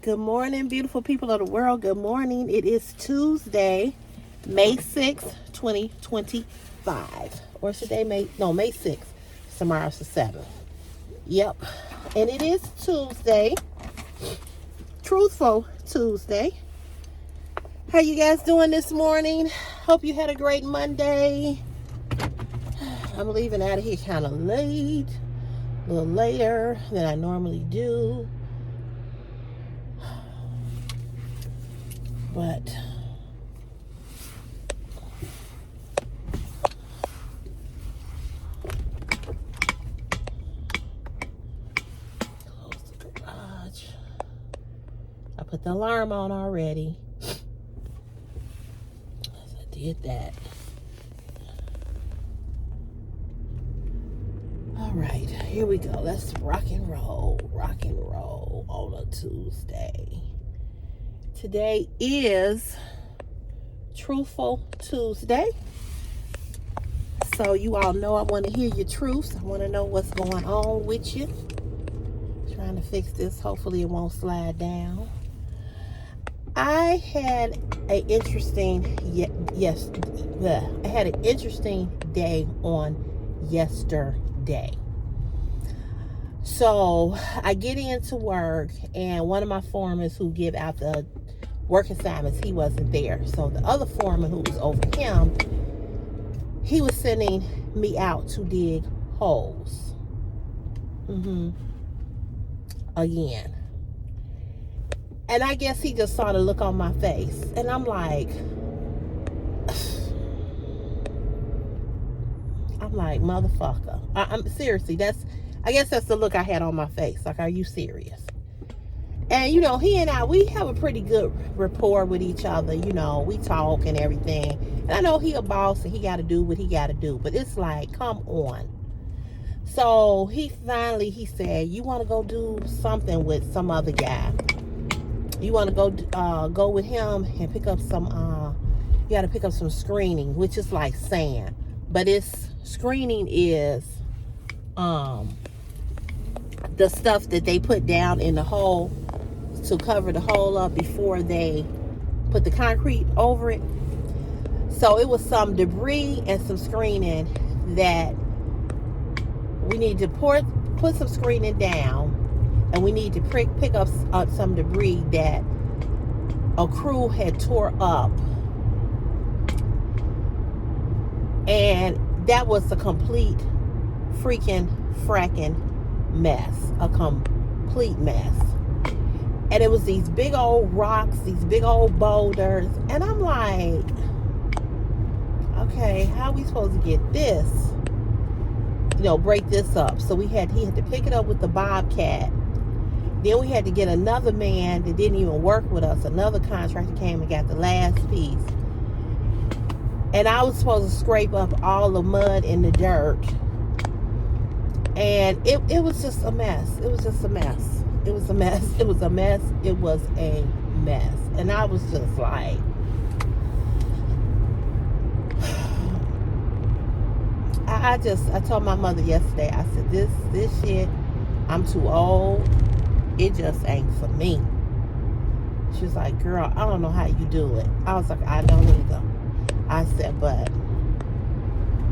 Good morning, beautiful people of the world. Good morning. It is Tuesday, May 6th, 2025. Or is today May 6th. Tomorrow's the 7th. Yep. And it is Tuesday. Truthful Tuesday. How you guys doing this morning? Hope you had a great Monday. I'm leaving out of here kind of late. A little later than I normally do. But close the garage. I put the alarm on already. I did that. All right, here we go. Let's rock and roll on a Tuesday. Today is Truthful Tuesday. So you all know I want to hear your truths. I want to know what's going on with you. Trying to fix this. Hopefully it won't slide down. I had an interesting day on yesterday. So I get into work, and one of my foremen who give out the work assignments, he wasn't there. So the other foreman who was over him, he was sending me out to dig holes. Again. And I guess he just saw the look on my face. And I'm like, motherfucker. I'm seriously, I guess that's the look I had on my face. Like, are you serious? And, he and I, we have a pretty good rapport with each other. We talk and everything. And I know he a boss and he got to do what he got to do. But it's like, come on. So he said, you want to go do something with some other guy? You want to go with him and pick up some, you got to pick up some screening, which is like sand. But screening is the stuff that they put down in the hole to cover the hole up before they put the concrete over it. So it was some debris and some screening that we need to put some screening down, and we need to pick up some debris that a crew had tore up. And that was a complete freaking fracking mess. A complete mess. And it was these big old rocks, these big old boulders. And I'm like, okay, how are we supposed to get this? Break this up. So he had to pick it up with the Bobcat. Then we had to get another man that didn't even work with us. Another contractor came and got the last piece. And I was supposed to scrape up all the mud and the dirt. And it was just a mess. It was just a mess. It was a mess. It was a mess. It was a mess. And I was just like, I told my mother yesterday, I said, this shit, I'm too old. It just ain't for me. She was like, girl, I don't know how you do it. I was like, I don't either. I said, but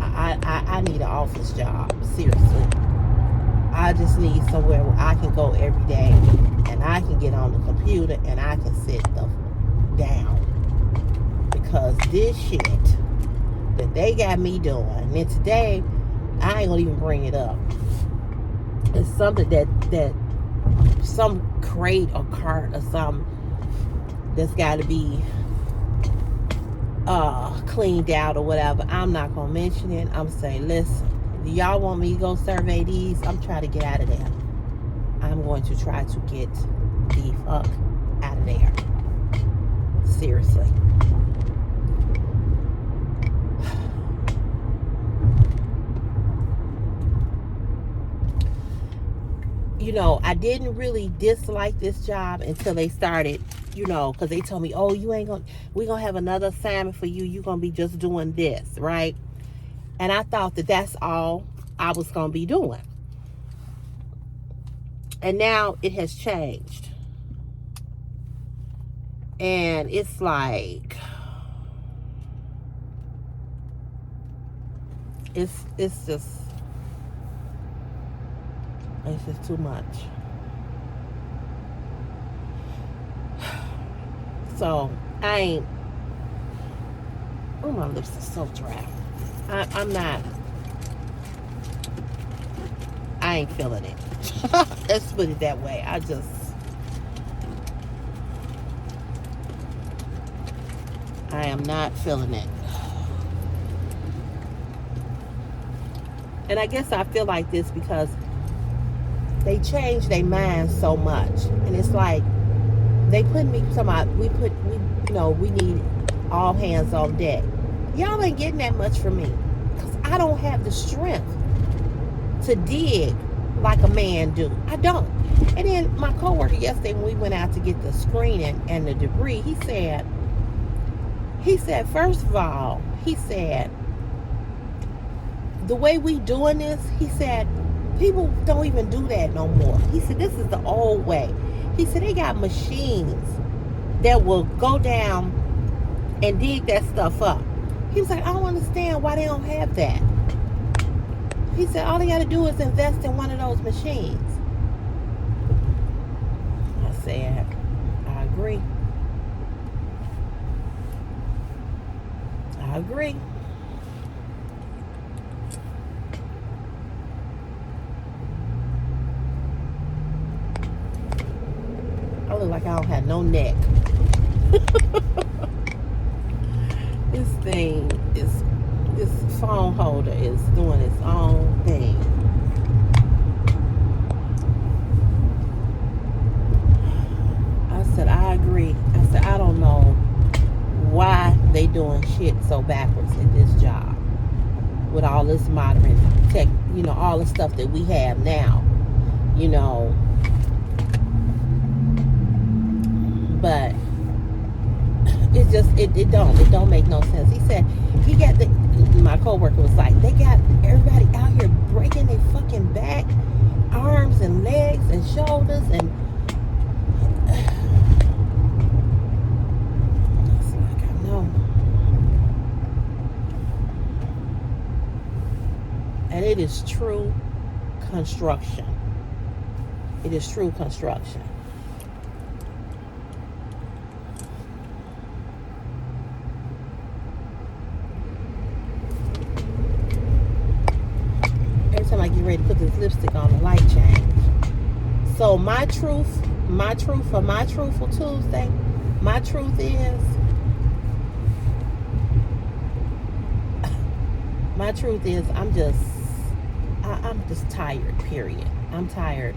I need an office job. Seriously. I just need somewhere where I can go every day and I can get on the computer and I can sit down. Because this shit that they got me doing, and today, I ain't gonna even bring it up. It's something that some crate or cart or something that's got to be cleaned out or whatever. I'm not gonna mention it. I'm saying, listen, do y'all want me to go survey these? I'm trying to get out of there. I'm going to try to get the fuck out of there. Seriously. I didn't really dislike this job until they started, because they told me, oh, we're going to have another assignment for you. You're going to be just doing this, right? And I thought that that's all I was going to be doing. And now it has changed. And it's like, it's just too much. So I ain't. Oh, my lips are so dry. I'm not. I ain't feeling it. Let's put it that way. I am not feeling it. And I guess I feel like this because they change their minds so much. And it's like, they put me, we need all hands on deck. Y'all ain't getting that much from me. Because I don't have the strength to dig like a man do. I don't. And then my coworker yesterday, when we went out to get the screening and the debris, he said, first of all, he said, the way we doing this, he said, people don't even do that no more. He said, this is the old way. He said, they got machines that will go down and dig that stuff up. He was like, I don't understand why they don't have that. He said, all they got to do is invest in one of those machines. I said, I agree. I agree. I look like I don't have no neck. This phone holder is doing its own thing. I said, I agree. I said, I don't know why they doing shit so backwards in this job with all this modern tech, all the stuff that we have now, but it don't make no sense. He said my coworker was like, they got everybody out here breaking their fucking back, arms and legs and shoulders, and it's like, I know. And it is true construction. It is true construction. I get ready to put this lipstick on, the light change. So my truth for my Truthful Tuesday, my truth is, I'm just tired, period. I'm tired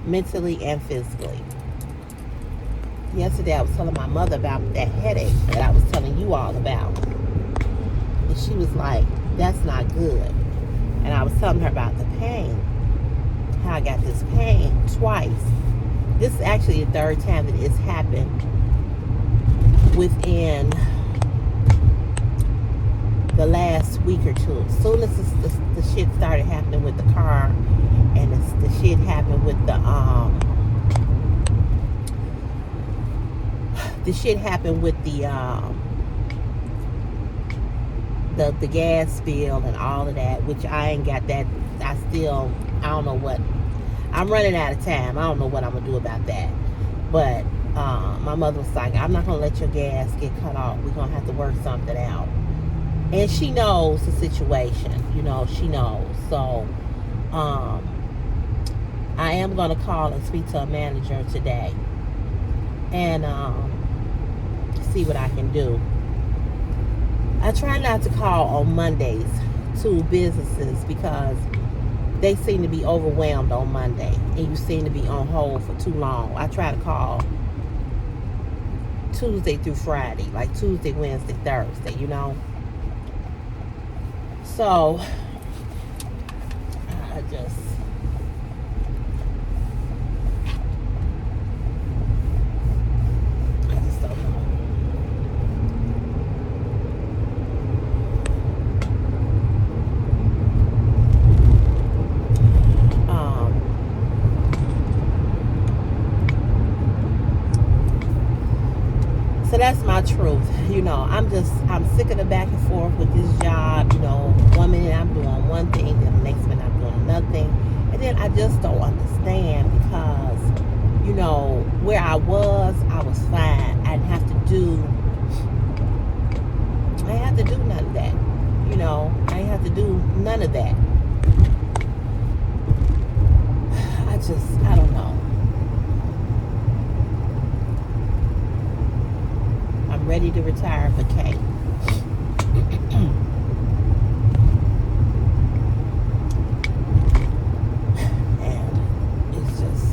mentally and physically. Yesterday I was telling my mother about that headache that I was telling you all about. And she was like, that's not good. And I was telling her about the pain, how I got this pain twice. This is actually the third time that it's happened within the last week or two. As soon as the shit started happening with the car, and the shit happened with the gas spill and all of that, which I ain't got that. I don't know what. I'm running out of time. I don't know what I'm going to do about that. But my mother was like, I'm not going to let your gas get cut off. We're going to have to work something out. And she knows the situation. She knows. So I am going to call and speak to a manager today and see what I can do. I try not to call on Mondays to businesses because they seem to be overwhelmed on Monday and you seem to be on hold for too long. I try to call Tuesday through Friday, like Tuesday, Wednesday, Thursday, So, I just don't know. So that's my truth. I'm sick of the back and forth with this job. 1 minute I'm doing one thing, then the next minute I'm doing another thing. And then I just don't understand because, where I was fine. I didn't have to do none of that. I didn't have to do none of that. I don't know. I'm ready to retire for K. And it's just,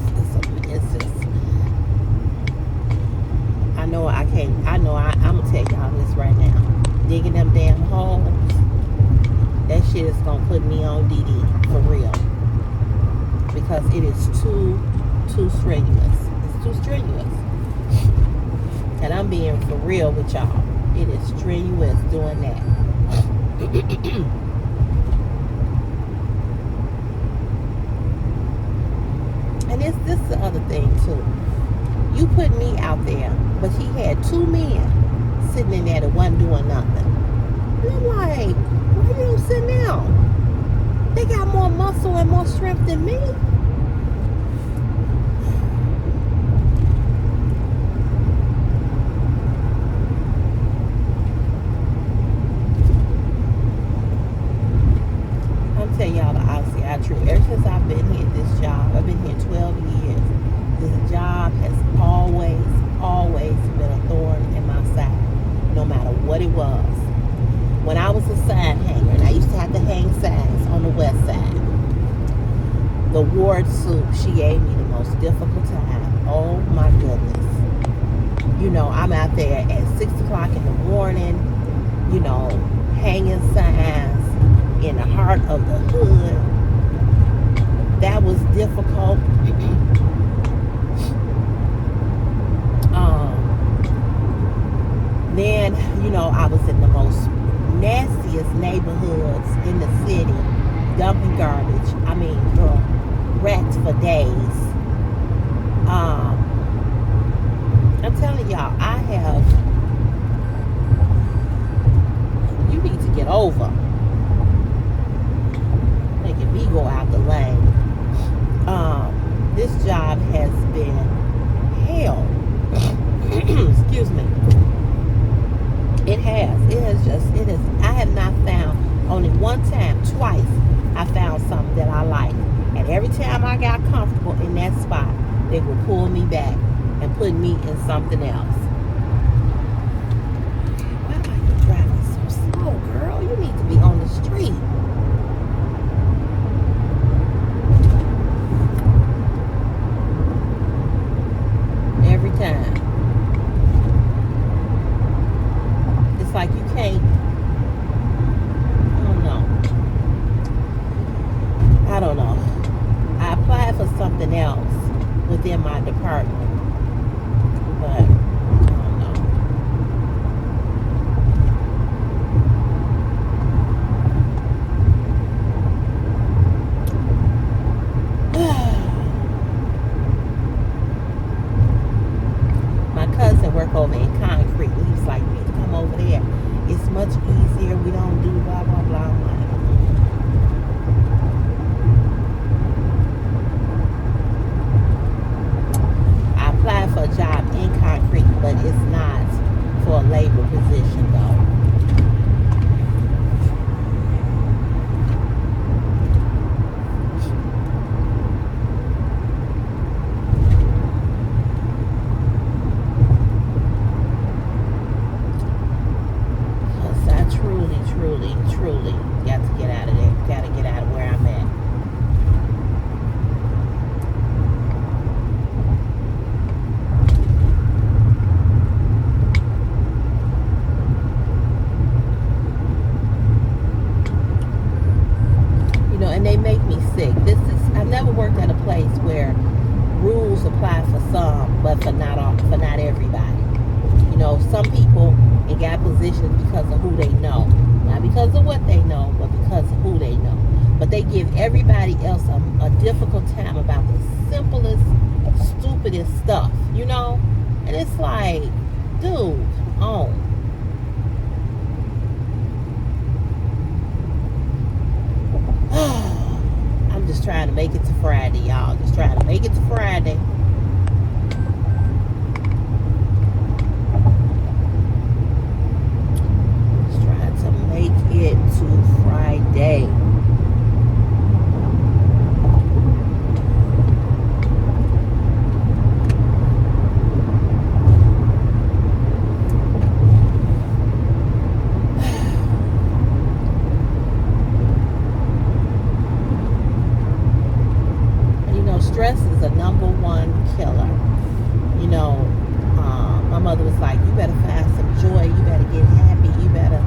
I'm gonna tell y'all this right now. Digging them damn holes, that shit is gonna put me on DD for real. Because it is too strenuous. It's too strenuous. And I'm being for real with y'all. It is strenuous doing that. And this is the other thing too. You put me out there, but he had 2 men sitting in there that wasn't doing nothing. And I'm like, why you don't sit down? They got more muscle and more strength than me. I'm telling y'all the honesty, ever since I've been here at this job, I've been here 12 years. This job has always been a thorn in my side, no matter what it was. When I was a sign hanger, and I used to have to hang signs on the west side, the ward soup, she gave me the most difficult time. Oh my goodness. I'm out there at 6 o'clock in the morning, hanging signs in the heart of the hood. That was difficult. Then, I was in the most nastiest neighborhoods in the city, dumping garbage. I mean, girl, rats for days. I'm telling y'all, you need to get over making me go out the lane. This job has been hell. Excuse me. It has. I have not found, only one time, twice, I found something that I like. And every time I got comfortable in that spot, they would pull me back and put me in something else. Why are you driving so slow, girl? You need to be on the street. Every time. It's like you can't. I don't know. I applied for something else within my department, but I don't know. My cousin worked over in concrete. He was like, "You need to come over there. It's much easier. We don't do blah blah blah." For a job in concrete, but it's not for a labor position though. Because I truly got to get out of there. Got to get out of where I'm at. And they make me sick. I've never worked at a place where rules apply for some, but for not everybody. Some people ain't got positions because of who they know, not because of what they know, but because of who they know. But they give everybody else a difficult time about the simplest, stupidest stuff. And it's like, Dude, oh. I'm just trying to make it to Friday, y'all. Just trying to make it to Friday. Just trying to make it to Friday. Stress is a #1 killer. You know, my mother was like, you better find some joy, you better get happy, you better,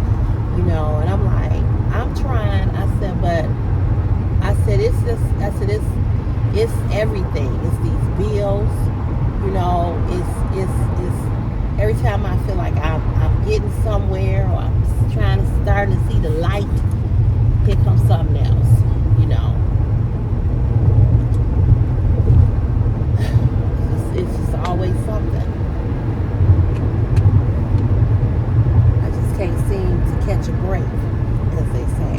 you know, and I'm like, I'm trying. I said, but I said, it's just, I said, it's everything. It's these bills, you know, it's every time I feel like I'm getting somewhere or I'm starting to see the light, here comes something else, you know. It's just always something. I just can't seem to catch a break, as they say.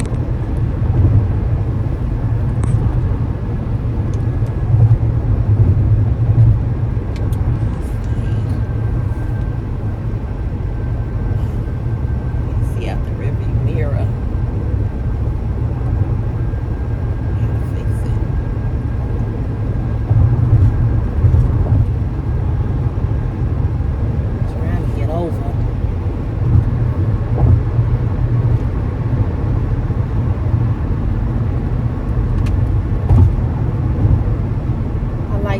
See out the rearview mirror. Gotta fix it. Trying to get over.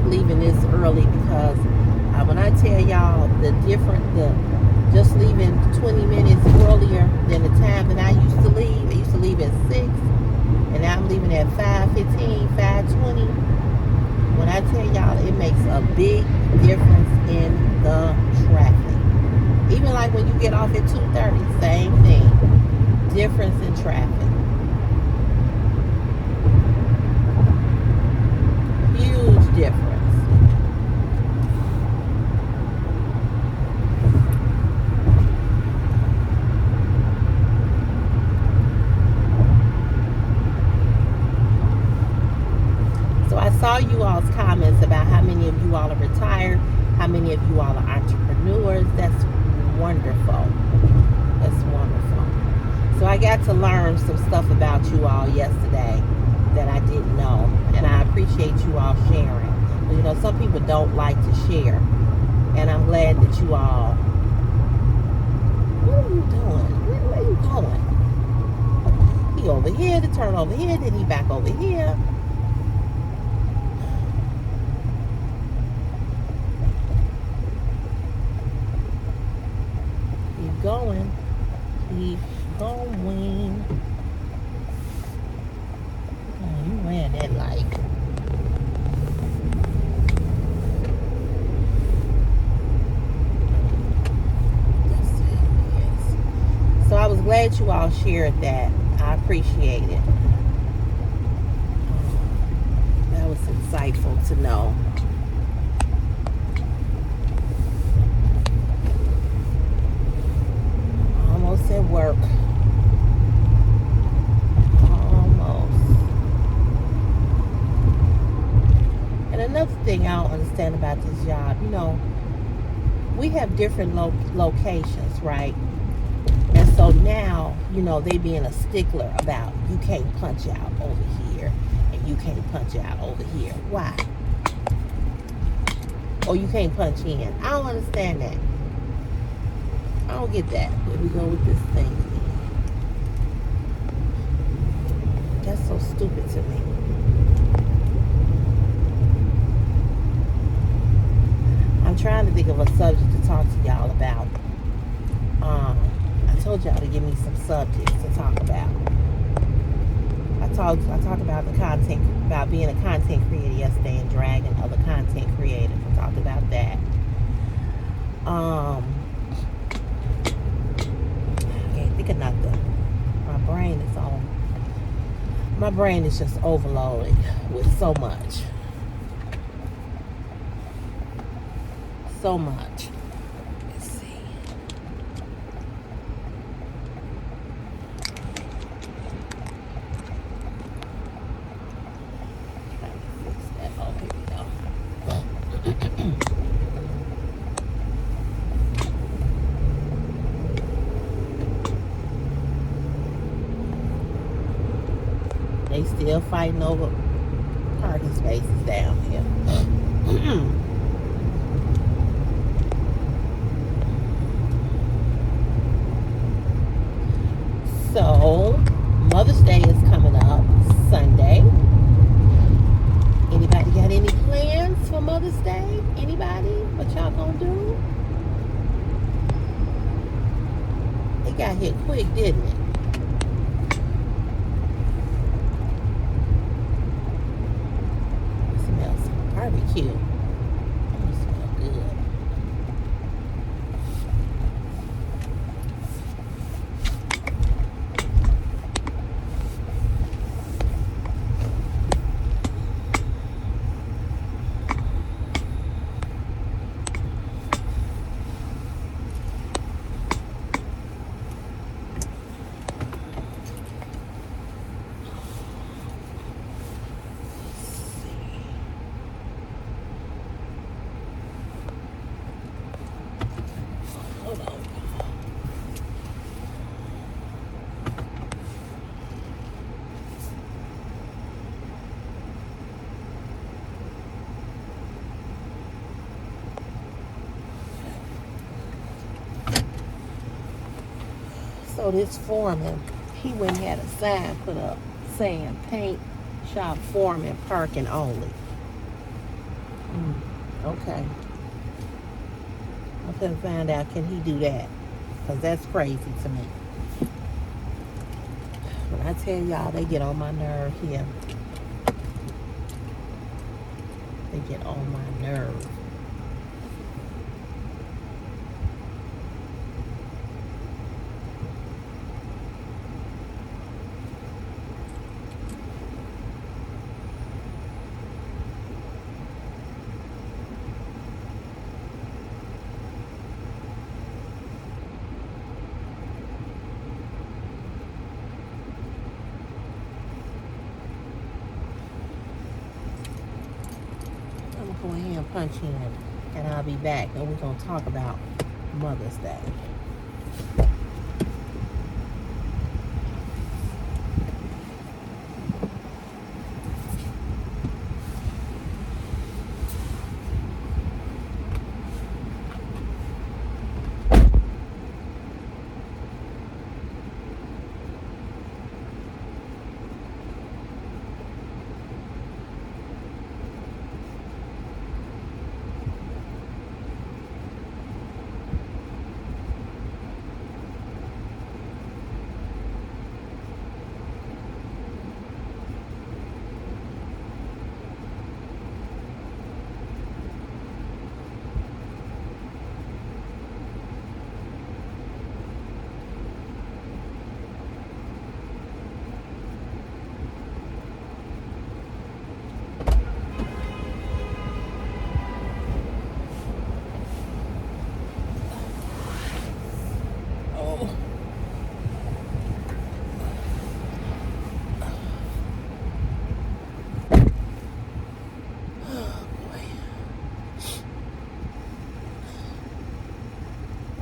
Leaving this early because when I tell y'all the just leaving 20 minutes earlier than the time that I used to leave at 6, and now I'm leaving at 5:15, 5:20. When I tell y'all, it makes a big difference in the traffic. Even like when you get off at 2:30, same thing. Difference in traffic. Huge difference. I saw you all's comments about how many of you all are retired, how many of you all are entrepreneurs. That's wonderful. That's wonderful. So I got to learn some stuff about you all yesterday that I didn't know, and I appreciate you all sharing. You know, some people don't like to share, and I'm glad that you all. What are you doing? Where are you going? He over here, to turn over here, then he back over here. Keep going. Oh, you ran that light. So I was glad you all shared that. I appreciate it. That was insightful to know. Almost at work. Almost. And another thing I don't understand about this job, you know, we have different locations, right? And so now, you know, they being a stickler about you can't punch out over here and you can't punch out over here. Why? Or you can't punch in. I don't understand that. I don't get that. Where we go with this thing? That's so stupid to me. I'm trying to think of a subject to talk to y'all about. I told y'all to give me some subjects to talk about. I talked about the content, about being a content creator yesterday and dragging other content creators. I talked about that. I can't think of nothing. My brain is just overloaded with so much. So much. Let's see. still fighting over parking spaces down here. So, Mother's Day is coming up Sunday. Anybody got any plans for Mother's Day? Anybody? What y'all gonna do? It got here quick, didn't it? It smells barbecue. It smells good. Hold on. So this foreman, he went and had a sign put up saying paint shop foreman parking only. Okay. I'm gonna find out, can he do that? Because that's crazy to me. When I tell y'all, they get on my nerve here. They get on my nerve. I'm gonna go ahead and punch in, and I'll be back, and we're gonna talk about Mother's Day.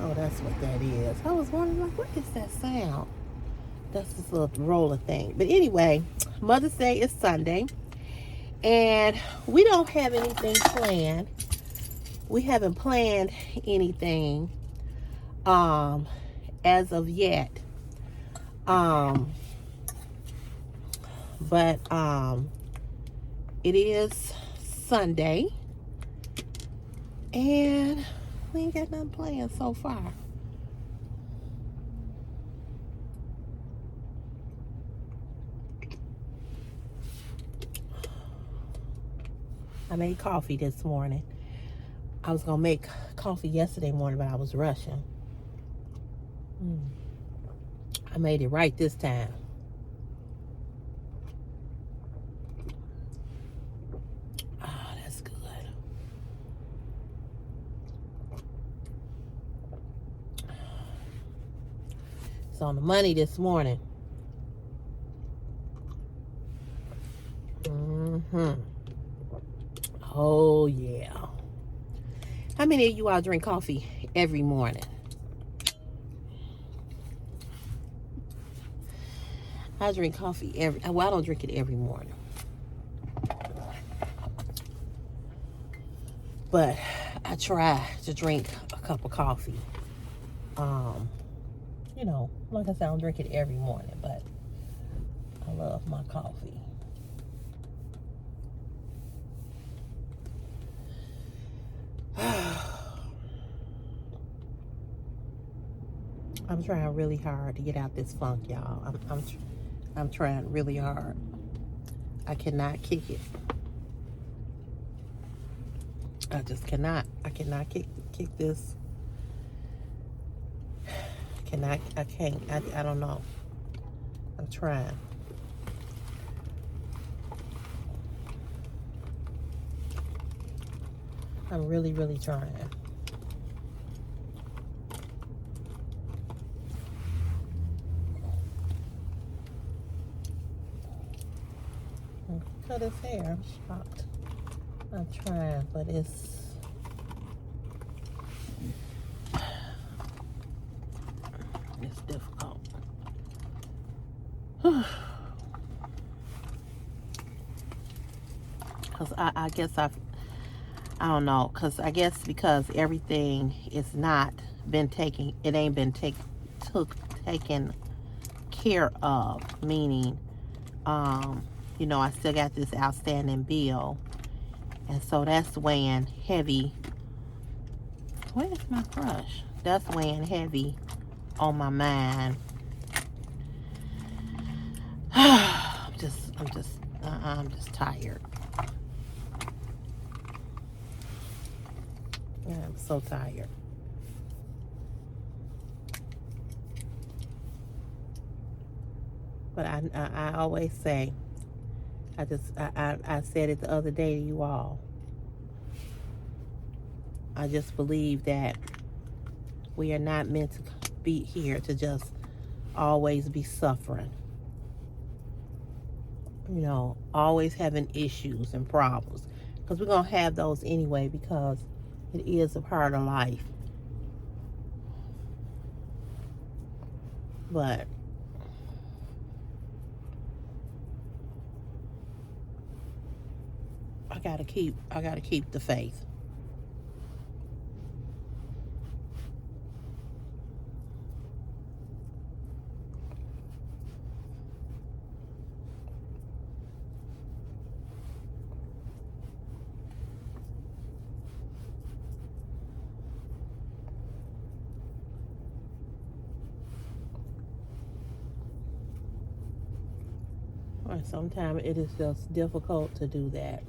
Oh, that's what that is. I was wondering, like, what is that sound? That's this little roller thing. But anyway, Mother's Day is Sunday. And we don't have anything planned. We haven't planned anything as of yet. But it is Sunday. And we ain't got nothing planned so far. I made coffee this morning. I was gonna make coffee yesterday morning, but I was rushing. I made it right this time. Oh, that's good. It's on the money this morning. Oh, yeah. How many of you all drink coffee every morning? I drink coffee well, I don't drink it every morning. But I try to drink a cup of coffee. You know, like I said, I don't drink it every morning, but I love my coffee. I'm trying really hard to get out this funk, y'all. I'm trying really hard. I cannot kick it. I just cannot. I cannot kick this. I can't. I don't know. I'm trying. I'm really, really trying. Cut his hair. I'm shocked. I'm trying, but it's difficult. Cause I guess I don't know. Cause I guess because everything is not been taken. It ain't been taken care of. Meaning, you know, I still got this outstanding bill, and so that's weighing heavy. Where's my brush? That's weighing heavy on my mind. I'm just tired. Yeah, I'm so tired. But I always say, I said it the other day to you all. I just believe that we are not meant to be here to just always be suffering. You know, always having issues and problems. Because we're going to have those anyway, because it is a part of life. But I gotta keep the faith. And sometimes it is just difficult to do that.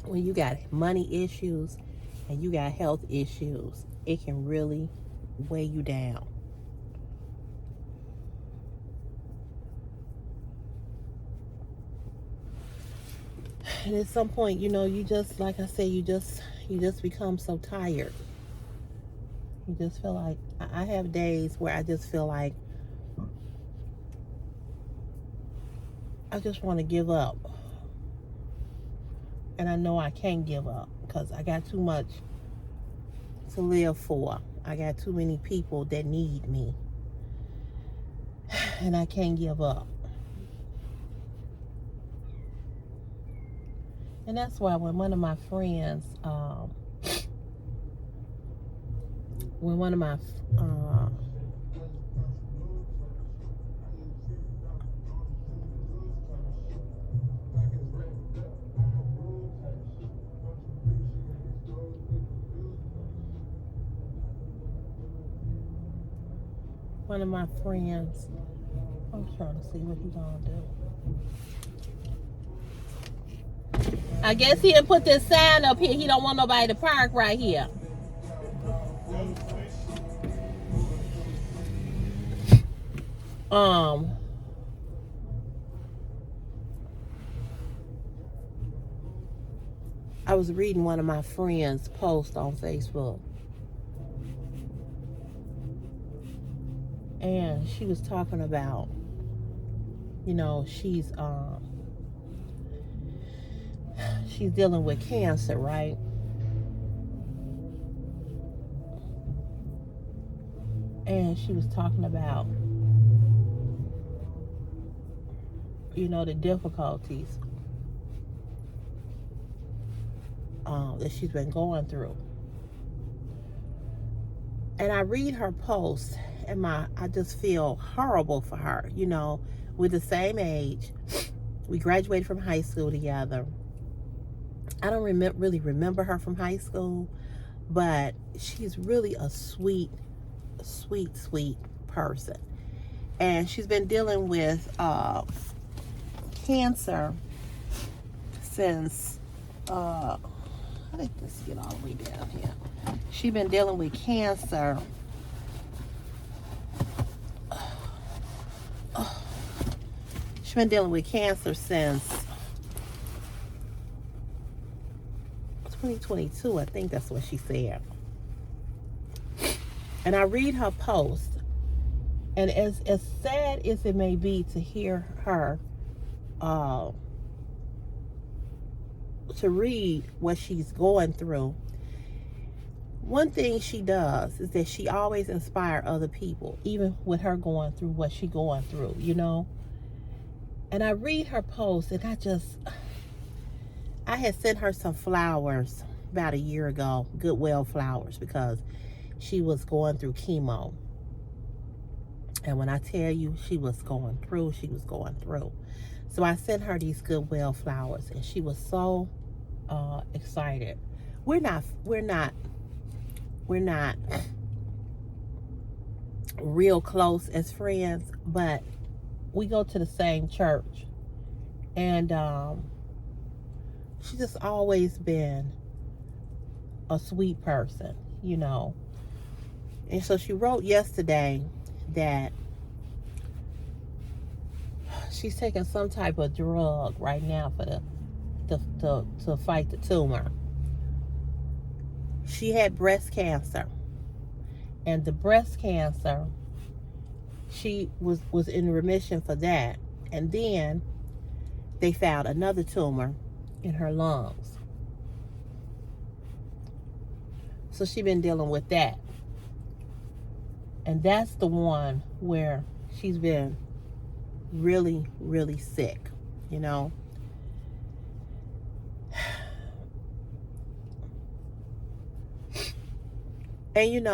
When you got money issues and you got health issues, it can really weigh you down. And at some point, you know, you just, like I say, you just become so tired. You just feel like, I have days where I just feel like I just want to give up. And I know I can't give up because I got too much to live for. I got too many people that need me. And I can't give up. And that's why when one of my friends, one of my friends, I'm trying to see what he's gonna do. I guess he'll put this sign up here. He don't want nobody to park right here. I was reading one of my friends' posts on Facebook. And she was talking about, you know, she's dealing with cancer, right? And she was talking about, the difficulties that she's been going through. And I read her post, and I just feel horrible for her. We're the same age. We graduated from high school together. I don't really remember her from high school, but she's really a sweet, sweet, sweet person. And she's been dealing with cancer since, how did this get all the way down here? She's been dealing with cancer. She's been dealing with cancer since 2022, I think that's what she said. And I read her post, and as sad as it may be to hear her, to read what she's going through, one thing she does is that she always inspires other people, even with her going through what she's going through, And I read her post, and I had sent her some flowers about a year ago, Goodwill flowers, because she was going through chemo. And when I tell you she was going through. So I sent her these Goodwill flowers, and she was so excited. We're not real close as friends, but we go to the same church. And she's just always been a sweet person, And so she wrote yesterday that she's taking some type of drug right now for to fight the tumor. She had breast cancer, and the breast cancer, she was in remission for that, and then they found another tumor in her lungs. So she's been dealing with that. And that's the one where she's been really, really sick, And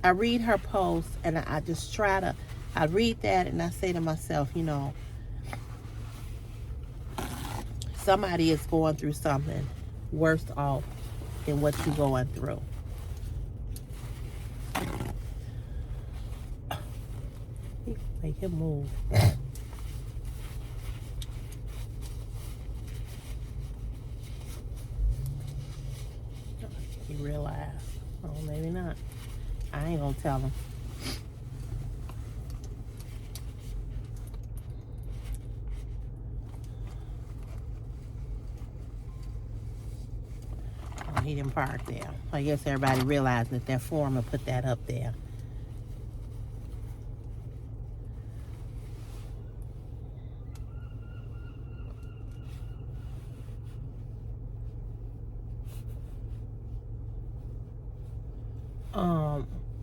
I read her post, and I just I read that, and I say to myself, somebody is going through something worse off than what you're going through. Make him move. He realized. Oh, maybe not. I ain't gonna tell him. Oh, he didn't park there. I guess everybody realized that their foreman put that up there.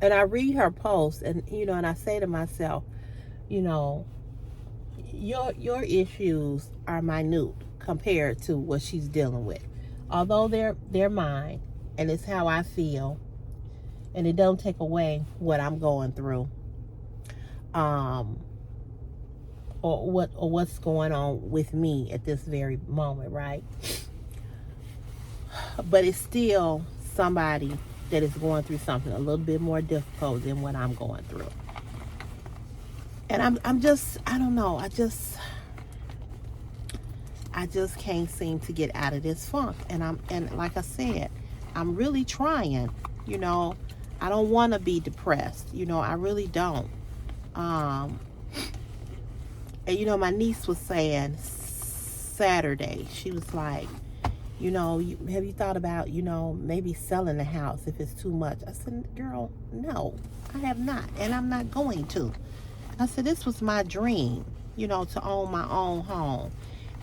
And I read her post, and and I say to myself, your issues are minute compared to what she's dealing with. Although they're mine, and it's how I feel, and it don't take away what I'm going through, or what's going on with me at this very moment, right? But it's still somebody that is going through something a little bit more difficult than what I'm going through. And I'm just, I don't know, I just can't seem to get out of this funk. And like I said, I'm really trying, I don't want to be depressed, I really don't. And my niece was saying Saturday, she was like, have you thought about, maybe selling the house if it's too much? I said, girl, no, I have not, and I'm not going to. I said, this was my dream, to own my own home.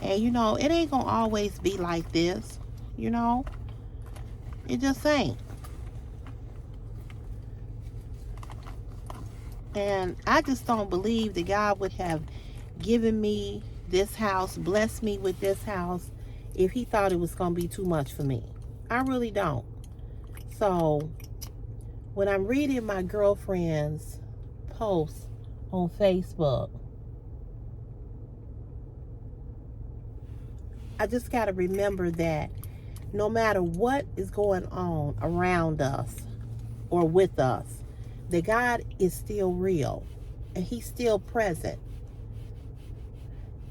And, it ain't gonna always be like this, it just ain't. And I just don't believe that God would have given me this house, blessed me with this house, if he thought it was going to be too much for me. I really don't. So when I'm reading my girlfriend's posts on Facebook, I just got to remember that no matter what is going on around us or with us, that God is still real and he's still present.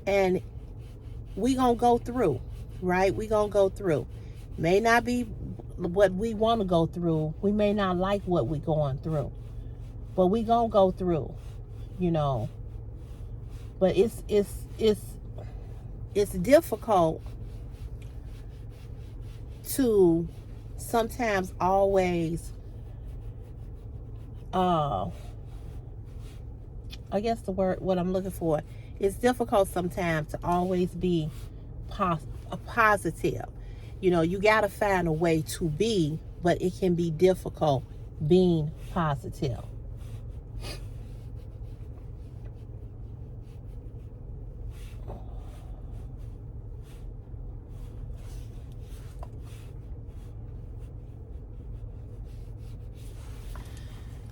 And we gonna go through, right? We gonna go through. May not be what we want to go through. We may not like what we're going through, but we gonna go through, you know. But it's difficult to sometimes always I guess the word what I'm looking for, it's difficult sometimes to always be positive. You know, you got to find a way to be, but it can be difficult being positive.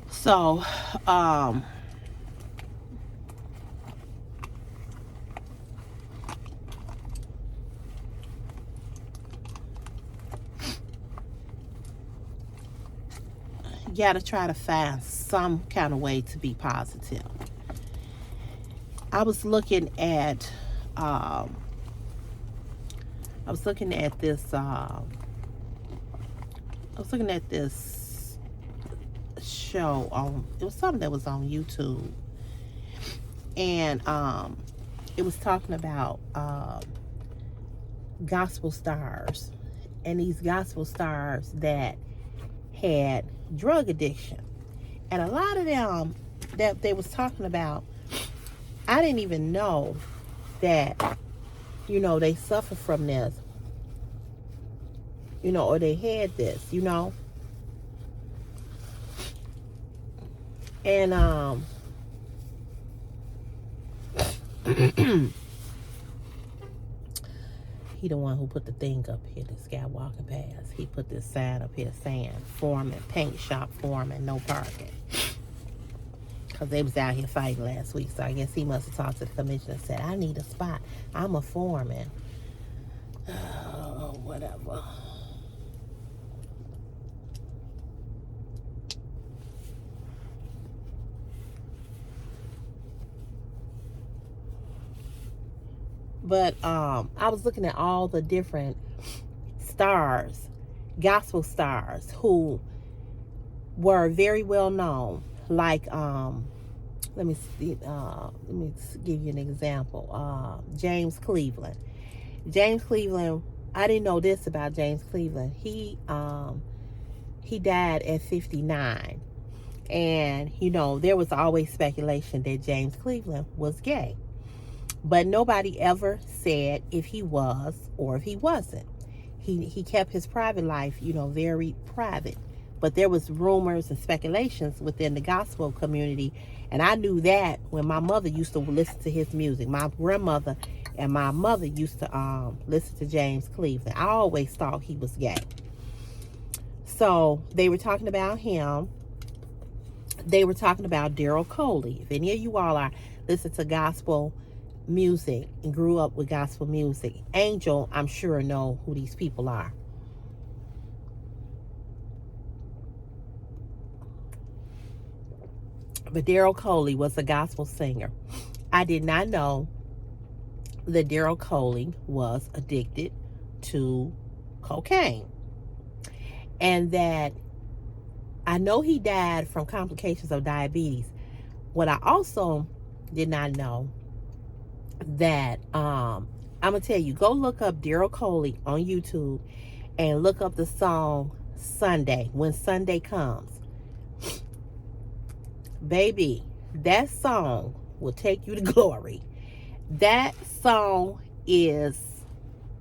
So, you got to try to find some kind of way to be positive. I was looking at this show on, it was something that was on YouTube, and it was talking about gospel stars, and these gospel stars that had drug addiction, and a lot of them that they was talking about, I didn't even know that, you know, they suffer from this, you know, or they had this, you know. And he the one who put the thing up here, this guy walking past. He put this sign up here saying foreman, paint shop foreman, no parking. Because they was out here fighting last week. So I guess he must have talked to the commissioner and said, I need a spot. I'm a foreman. Oh, whatever. But I was looking at all the different stars, gospel stars, who were very well known. Like, let me give you an example. James Cleveland. James Cleveland. I didn't know this about James Cleveland. He died at 59, and you know there was always speculation that James Cleveland was gay. But nobody ever said if he was or if he wasn't. He kept his private life, you know, very private. But there was rumors and speculations within the gospel community. And I knew that when my mother used to listen to his music. My grandmother and my mother used to listen to James Cleveland. I always thought he was gay. So they were talking about him. They were talking about Daryl Coley. If any of you all are listen to gospel music and grew up with gospel music, Angel, I'm sure, know who these people are. But Daryl Coley was a gospel singer. I did not know that Daryl Coley was addicted to cocaine, and that I know he died from complications of diabetes. What I also did not know, that I'm gonna tell you, go look up Daryl Coley on YouTube and look up the song Sunday, When Sunday Comes. Baby, that song will take you to glory. That song is,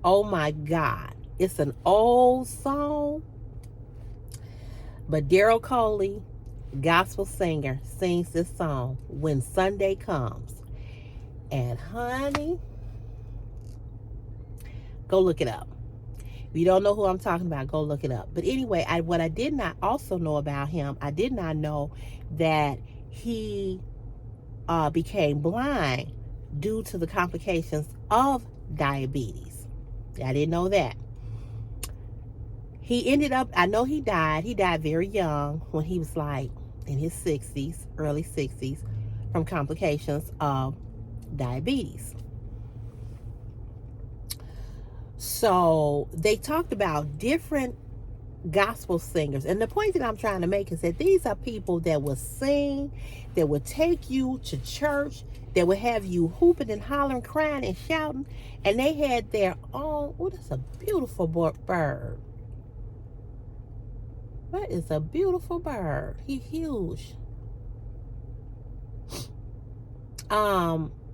oh my God, it's an old song, but Daryl Coley gospel singer sings this song, When Sunday Comes. And honey, go look it up. If you don't know who I'm talking about, go look it up. But anyway, what I did not also know about him, I did not know that he became blind due to the complications of diabetes. I didn't know that. He ended up, I know he died. He died very young when he was like in his 60s, early 60s, from complications of diabetes. So they talked about different gospel singers. And the point that I'm trying to make is that these are people that will sing, that will take you to church, that will have you hooping and hollering, crying and shouting. And they had their own, oh, that's a beautiful bird. That is a beautiful bird. He's huge.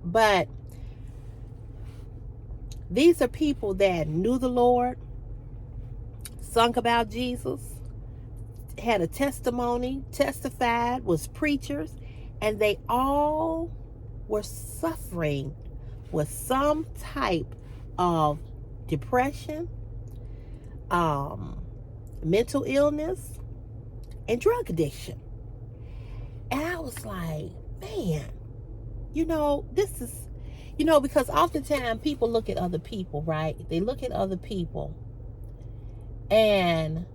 But these are people that knew the Lord, sung about Jesus, had a testimony, testified, was preachers, and they all were suffering with some type of depression, mental illness, and drug addiction. And I was like, man, this is, because oftentimes people look at other people, right? They look at other people and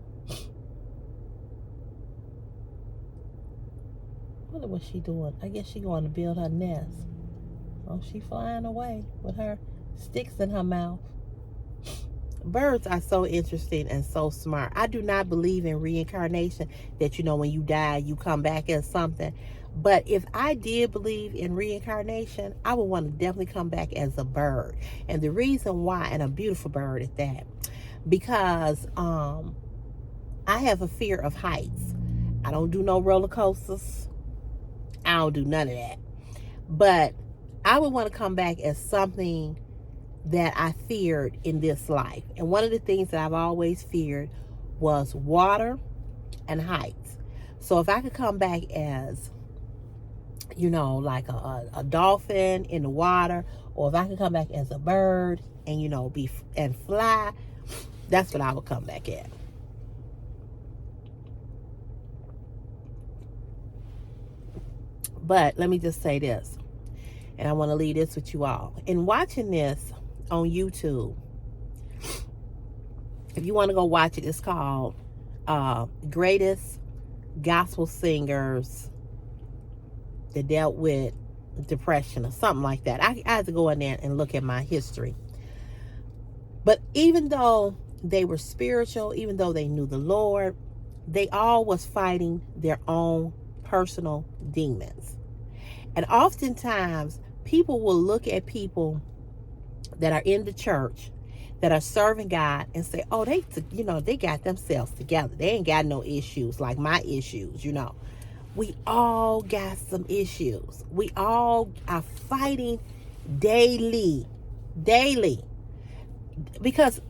what was she doing? I guess she going to build her nest. Oh, she flying away with her sticks in her mouth. Birds are so interesting and so smart. I do not believe in reincarnation, that when you die you come back as something. But if I did believe in reincarnation, I would want to definitely come back as a bird. And the reason why, and a beautiful bird at that, because I have a fear of heights. I don't do no roller coasters. I don't do none of that. But I would want to come back as something that I feared in this life. And one of the things that I've always feared was water and heights. So if I could come back as, like a dolphin in the water, or if I could come back as a bird and, and fly, that's what I would come back at. But let me just say this, and I want to leave this with you all. In watching this on YouTube, if you want to go watch it, it's called Greatest Gospel Singers that dealt with depression or something like that. I had to go in there and look at my history. But even though they were spiritual, even though they knew the Lord, they all was fighting their own personal demons. And oftentimes people will look at people that are in the church, that are serving God, and say, oh, they got themselves together. They ain't got no issues like my issues, We all got some issues. We all are fighting daily. Because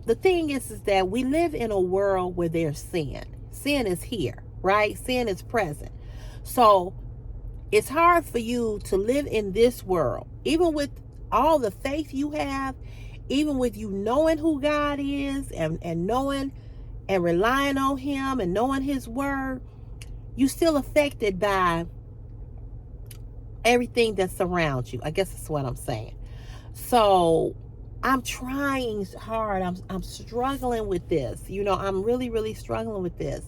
the thing is that we live in a world where there's sin. Sin is here, right? Sin is present. So it's hard for you to live in this world, even with all the faith you have, even with you knowing who God is and knowing and relying on him and knowing his word, you still affected by everything that surrounds you. I guess that's what I'm saying. So I'm trying hard. I'm struggling with this. I'm really, really struggling with this.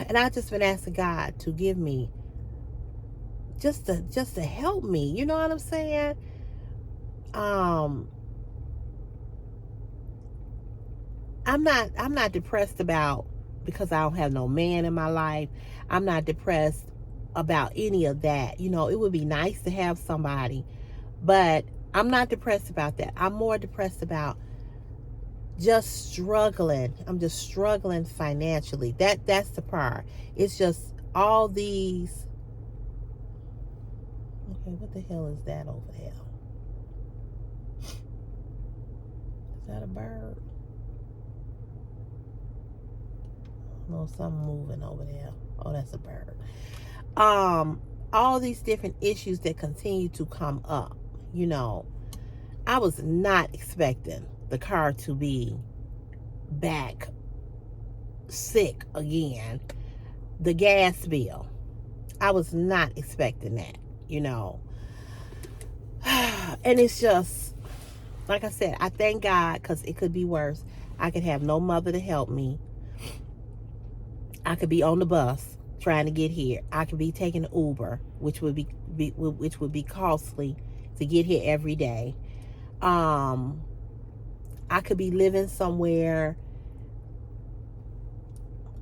And I've just been asking God to give me just to help me. You know what I'm saying? I'm not depressed about because I don't have no man in my life. I'm not depressed about any of that. It would be nice to have somebody, but I'm not depressed about that. I'm more depressed about just struggling. I'm just struggling financially. That's the part. It's just all these. Okay, what the hell is that over there? Is that a bird? No, something moving over there. Oh, that's a bird. All these different issues that continue to come up. You know, I was not expecting the car to be back sick again. The gas bill, I was not expecting that, you know. And it's just, like I said, I thank God, because it could be worse. I could have no mother to help me. I could be on the bus trying to get here. I could be taking Uber, which would be costly to get here every day. I could be living somewhere.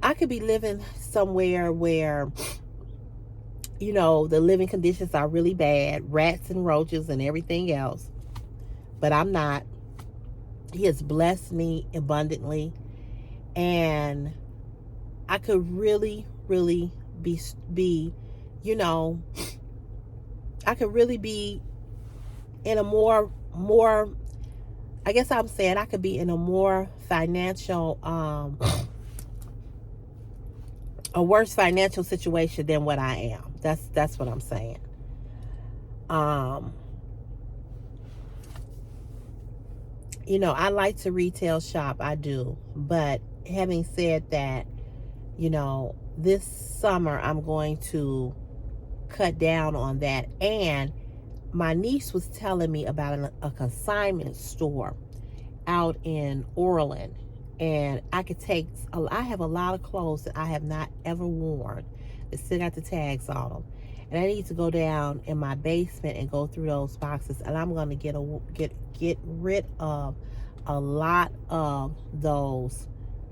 I could be living somewhere where, you know, the living conditions are really bad, rats and roaches and everything else. But I'm not. He has blessed me abundantly. And I could really, really be, you know, I could really be in a more, I guess I'm saying I could be in a more financial, a worse financial situation than what I am. That's what I'm saying. You know, I like to retail shop, I do. But having said that, you know, this summer I'm going to cut down on that. And my niece was telling me about a consignment store out in Orland. And I have a lot of clothes that I have not ever worn that still got the tags on them. And I need to go down in my basement and go through those boxes. And I'm going to get rid of a lot of those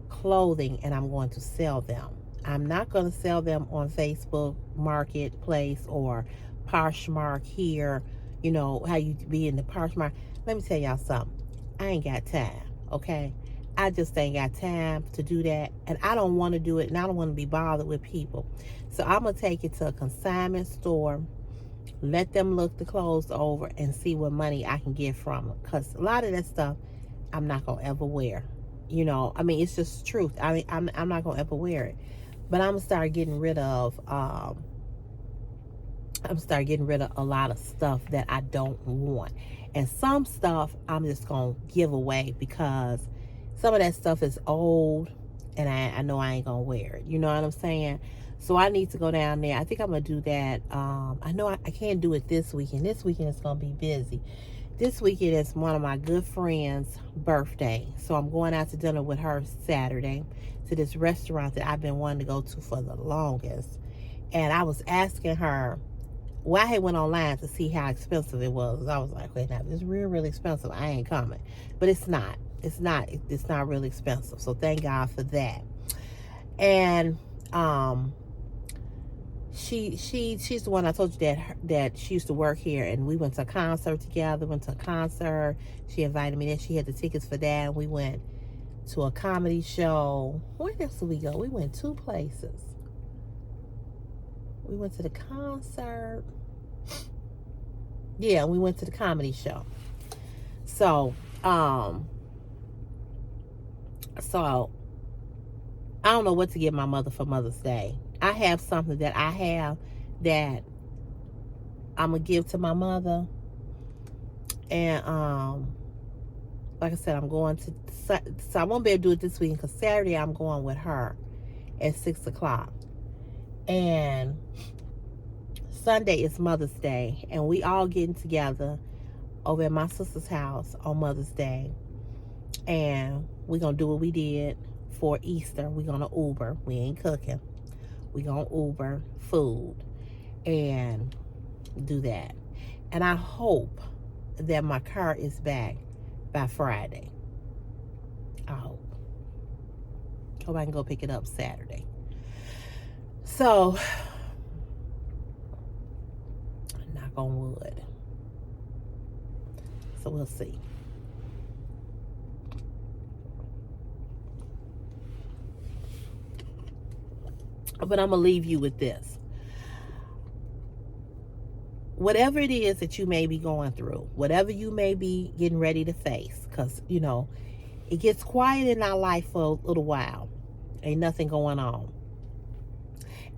clothing, and I'm going to sell them. I'm not going to sell them on Facebook Marketplace or Poshmark here. You know, how you be in the Poshmark. Let me tell y'all something. I ain't got time, okay? I just ain't got time to do that. And I don't want to do it, and I don't want to be bothered with people. So I'm going to take it to a consignment store, let them look the clothes over, and see what money I can get from them. Because a lot of that stuff I'm not going to ever wear. You know, I mean, it's just truth. I mean, I'm not going to ever wear it. But I'm going to start getting rid of, a lot of stuff that I don't want. And some stuff I'm just going to give away, because some of that stuff is old and I know I ain't going to wear it. You know what I'm saying? So I need to go down there. I think I'm going to do that. I know I can't do it this weekend. This weekend is going to be busy. This weekend is one of my good friends' birthday. So I'm going out to dinner with her Saturday to this restaurant that I've been wanting to go to for the longest. And I was asking her, well, I had went online to see how expensive it was. I was like, wait, now, this is really expensive. I ain't coming. But it's not. It's not really expensive. So thank God for that. And she's the one I told you that she used to work here, and we went to a concert together. She invited me there. She had the tickets for that, and we went to a comedy show. Where else did we go? We went 2 places. We went to the concert. Yeah, we went to the comedy show. So I don't know what to give my mother for Mother's Day. I have something that I have that I'm gonna give to my mother. And like I said, I'm going to, so I won't be able to do it this week, because Saturday I'm going with her at 6 o'clock. And Sunday is Mother's Day, and we all getting together over at my sister's house on Mother's Day. And we're going to do what we did for Easter. We're going to Uber. We ain't cooking. We're going to Uber food and do that. And I hope that my car is back by Friday. I hope. Hope I can go pick it up Saturday. So, knock on wood. So we'll see. But I'm going to leave you with this. Whatever it is that you may be going through, whatever you may be getting ready to face, because, you know, it gets quiet in our life for a little while. Ain't nothing going on.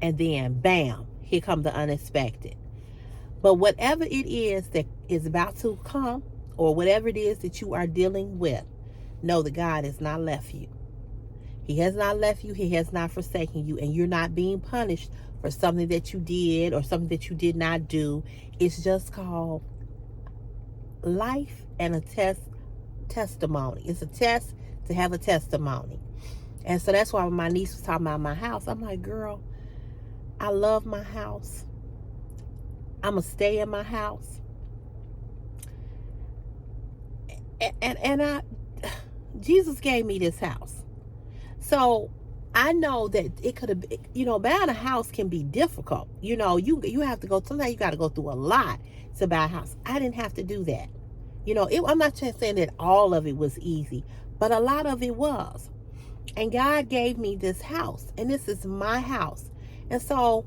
And then, bam, here come the unexpected. But whatever it is that is about to come, or whatever it is that you are dealing with, know that God has not left you. He has not left you. He has not forsaken you. And you're not being punished for something that you did or something that you did not do. It's just called life and a testimony. It's a test to have a testimony. And so that's why when my niece was talking about my house, I'm like, girl, I love my house. I'm going to stay in my house. And Jesus gave me this house. So I know that it could have been, buying a house can be difficult. You have to go, sometimes you got to go through a lot to buy a house. I didn't have to do that. I'm not just saying that all of it was easy, but a lot of it was. And God gave me this house, and this is my house. And so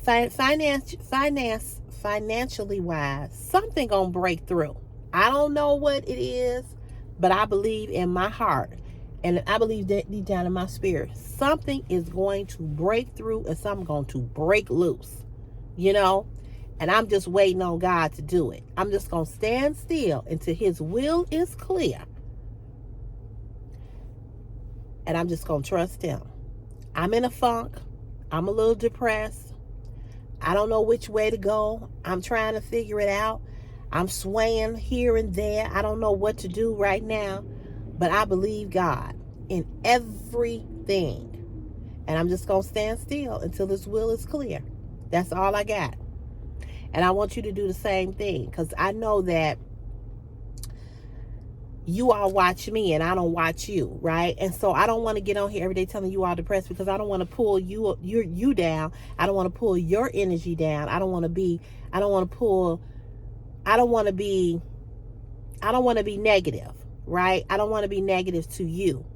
financially wise, something gonna break through. I don't know what it is, but I believe in my heart, and I believe that deep down in my spirit, something is going to break through, and something going to break loose. And I'm just waiting on God to do it. I'm just gonna stand still until His will is clear, and I'm just gonna trust Him. I'm in a funk. I'm a little depressed. I don't know which way to go. I'm trying to figure it out. I'm swaying here and there. I don't know what to do right now, but I believe God in everything. And I'm just going to stand still until His will is clear. That's all I got. And I want you to do the same thing, because I know that you all watch me and I don't watch you, right? And so I don't want to get on here every day telling you all depressed, because I don't want to pull you down. I don't want to pull your energy down. I don't want to be negative, right? I don't want to be negative to you,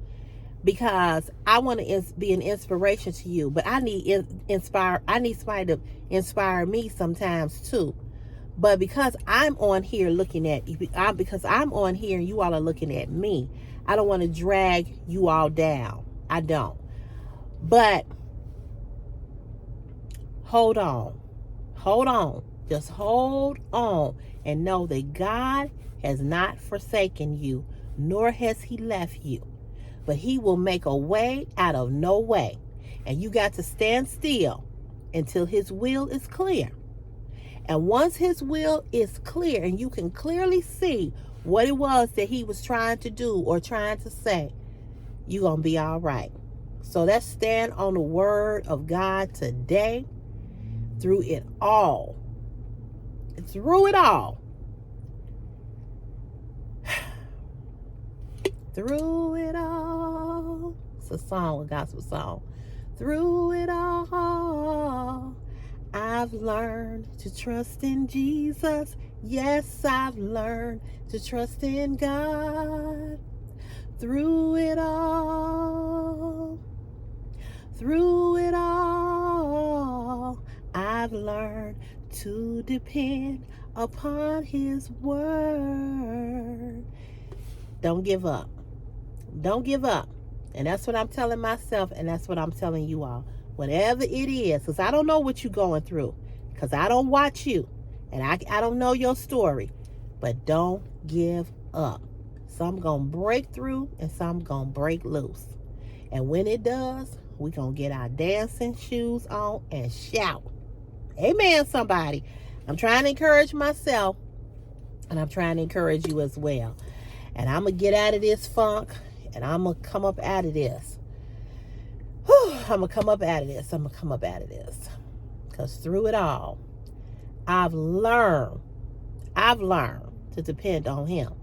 because I want to be an inspiration to you. But I need somebody to inspire me sometimes too. But because I'm on here looking at you, because I'm on here and you all are looking at me, I don't want to drag you all down. I don't. But hold on. Just hold on and know that God has not forsaken you, nor has He left you. But He will make a way out of no way. And you got to stand still until His will is clear. And once His will is clear and you can clearly see what it was that He was trying to do or trying to say, you're going to be all right. So let's stand on the word of God today. Through it all. Through it all. Through it all. It's a song, a gospel song. Through it all, I've learned to trust in Jesus. Yes, I've learned to trust in God. Through it all, I've learned to depend upon His word. Don't give up. Don't give up. And that's what I'm telling myself, and that's what I'm telling you all. Whatever it is, because I don't know what you're going through, because I don't watch you, and I don't know your story, but don't give up. Some going to break through, and some going to break loose. And when it does, we're going to get our dancing shoes on and shout. Amen, somebody. I'm trying to encourage myself, and I'm trying to encourage you as well. And I'm going to get out of this funk, and I'm going to come up out of this. I'm going to come up out of this. Because through it all, I've learned to depend on Him.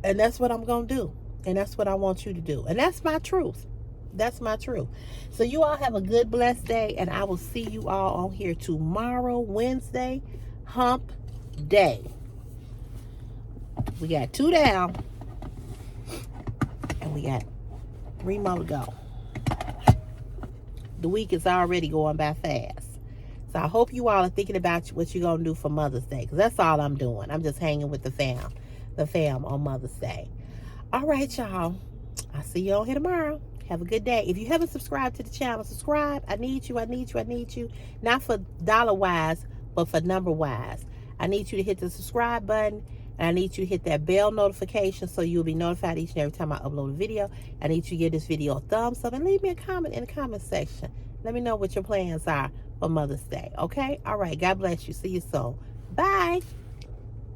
And that's what I'm going to do. And that's what I want you to do. And that's my truth. That's my truth. So you all have a good, blessed day. And I will see you all on here tomorrow, Wednesday, Hump Day. We got 2 down. And we got 3 more to go. The week is already going by fast. So I hope you all are thinking about what you're going to do for Mother's Day. Because that's all I'm doing. I'm just hanging with the fam on Mother's Day. All right, y'all. I'll see you on here tomorrow. Have a good day. If you haven't subscribed to the channel, subscribe. I need you. I need you. I need you. Not for dollar wise, but for number wise. I need you to hit the subscribe button. And I need you to hit that bell notification so you'll be notified each and every time I upload a video. I need you to give this video a thumbs up and leave me a comment in the comment section. Let me know what your plans are for Mother's Day. Okay? All right. God bless you. See you soon. Bye.